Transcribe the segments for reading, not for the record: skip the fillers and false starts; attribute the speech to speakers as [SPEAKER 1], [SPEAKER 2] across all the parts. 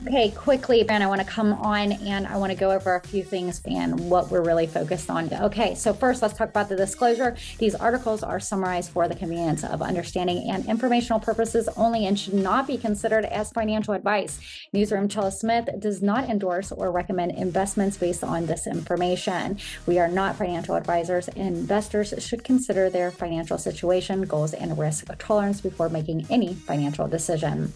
[SPEAKER 1] Okay, quickly, and I want to come on and I want to go over a few things and what we're really focused on. Okay, so first, let's talk about the disclosure. These articles are summarized for the convenience of understanding and informational purposes only and should not be considered as financial advice. Room Chella Smith does not endorse or recommend investments based on this information. We are not financial advisors. Investors should consider their financial situation, goals, and risk tolerance before making any financial decision.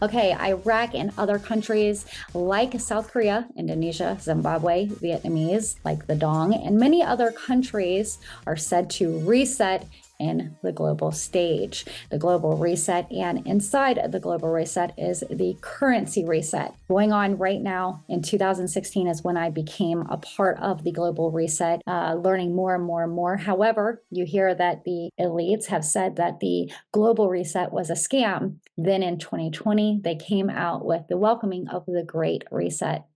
[SPEAKER 1] Okay, Iraq and other countries like South Korea, Indonesia, Zimbabwe, Vietnamese, like the Dong, and many other countries are said to reset in the global stage. The global reset, and inside the global reset is the currency reset. Going on right now in 2016 is when I became a part of the global reset, learning more and more and more. However, you hear that the elites have said that the global reset was a scam. Then in 2020, they came out with the welcoming of the Great Reset.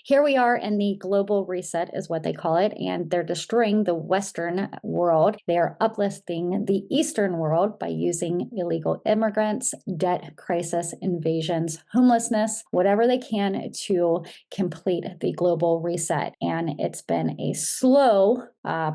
[SPEAKER 1] Here we are in the global reset is what they call it, and they're destroying the Western world. They are uplifting the Eastern world by using illegal immigrants, debt crisis, invasions, homelessness, whatever they can to complete the global reset. And it's been a slow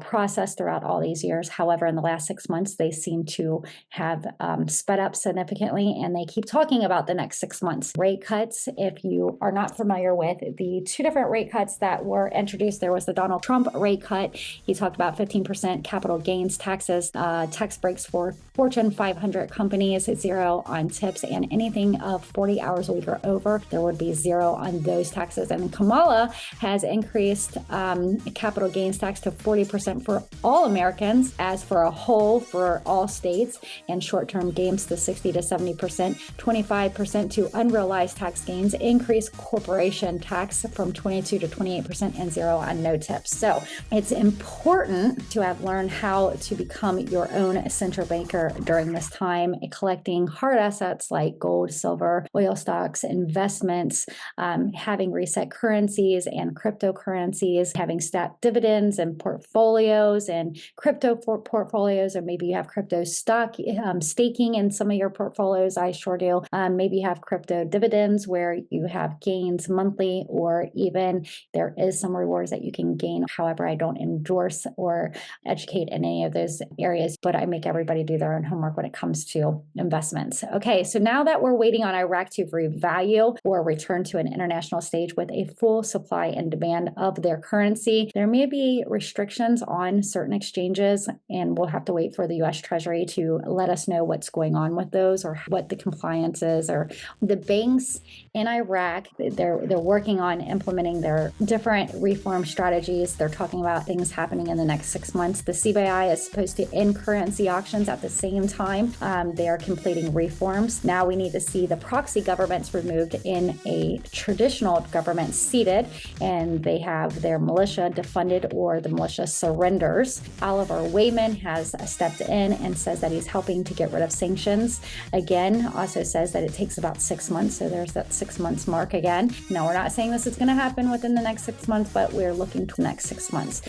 [SPEAKER 1] process throughout all these years. However, in the last 6 months, they seem to have sped up significantly, and they keep talking about the next 6 months. Rate cuts, if you are not familiar with the two different rate cuts that were introduced, there was the Donald Trump rate cut. He talked about 15% capital gains taxes, tax breaks for Fortune 500 companies, zero on tips, and anything of 40 hours a week or over, there would be zero on those taxes. And Kamala has increased capital gains tax to 40% for all Americans, as for a whole for all states, and short-term gains to 60 to 70%, 25% to unrealized tax gains, increased corporation tax from 22 to 28%, and zero on no tips. So it's important to have learned how to become your own central banker during this time, collecting hard assets like gold, silver, oil stocks, investments, having reset currencies and cryptocurrencies, having stacked dividends and portfolios and crypto portfolios, or maybe you have crypto stock staking in some of your portfolios. I sure do. Maybe you have crypto dividends where you have gains monthly, or even there is some rewards that you can gain. However, I don't endorse or educate in any of those areas, but I make everybody do their own homework when it comes to investments. Okay, so now that we're waiting on Iraq to revalue or return to an international stage with a full supply and demand of their currency, there may be restrictions on certain exchanges, and we'll have to wait for the U.S. Treasury to let us know what's going on with those, or what the compliance is. Or the banks in Iraq, they're working on implementing their different reform strategies. They're talking about things happening in the next 6 months. The CBI is supposed to end currency auctions at the same time. They are completing reforms. Now we need to see the proxy governments removed in a traditional government seated, and they have their militia defunded or the militia surrenders. Oliver Wayman has stepped in and says that he's helping to get rid of sanctions. Again, also says that it takes about 6 months. So there's that 6 months mark again. Now, we're not saying this is going to happen within the next 6 months, but we're looking to the next 6 months.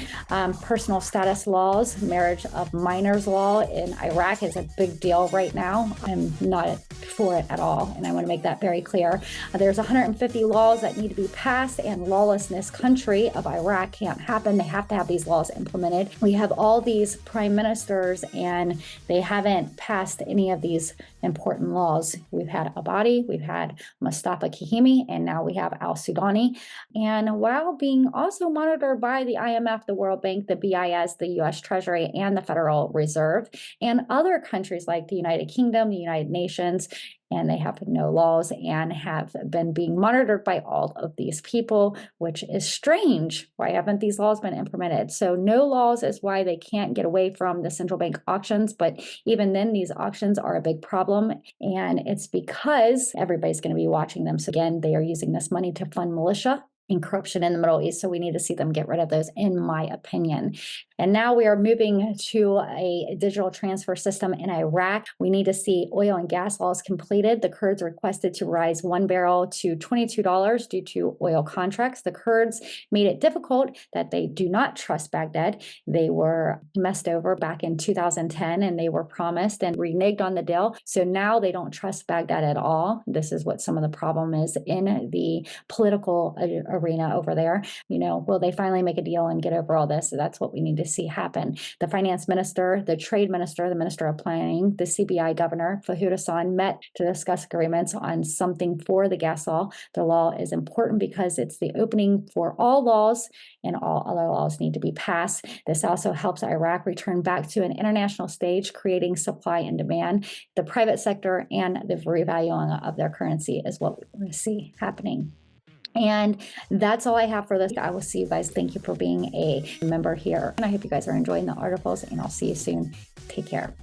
[SPEAKER 1] Personal status laws, marriage of minors law in Iraq is a big deal right now. I'm not for it at all, and I want to make that very clear. There's 150 laws that need to be passed, and lawlessness country of Iraq can't happen. They have to have these laws implemented. We have all these prime ministers, and they haven't passed any of these important laws. We've had Abadi, we've had Mustafa Kahimi, and now we have al-Sudani. And while being also monitored by the IMF, the World Bank, the BIS, the US Treasury, and the Federal Reserve, and other countries like the United Kingdom, the United Nations, and they have no laws and have been being monitored by all of these people, which is strange. Why haven't these laws been implemented? So no laws is why they can't get away from the central bank auctions, but even then, these auctions are a big problem, and it's because everybody's going to be watching them. So again, they are using this money to fund militia. and corruption in the Middle East. So we need to see them get rid of those, in my opinion. And now we are moving to a digital transfer system in Iraq. We need to see oil and gas laws completed. The Kurds requested to rise one barrel to $22 due to oil contracts. The Kurds made it difficult that they do not trust Baghdad. They were messed over back in 2010 and they were promised and reneged on the deal. So now they don't trust Baghdad at all. This is what some of the problem is in the political arena over there. Will they finally make a deal and get over all this? So that's what we need to see happen. The finance minister, the trade minister, the minister of planning, the CBI governor, Fahud Hassan, met to discuss agreements on something for the gas law. The law is important because it's the opening for all laws, and all other laws need to be passed. This also helps Iraq return back to an international stage, creating supply and demand. The private sector and the revaluing of their currency is what we see happening. And that's all I have for this. I will see you guys. Thank you for being a member here. And I hope you guys are enjoying the articles, and I'll see you soon. Take care.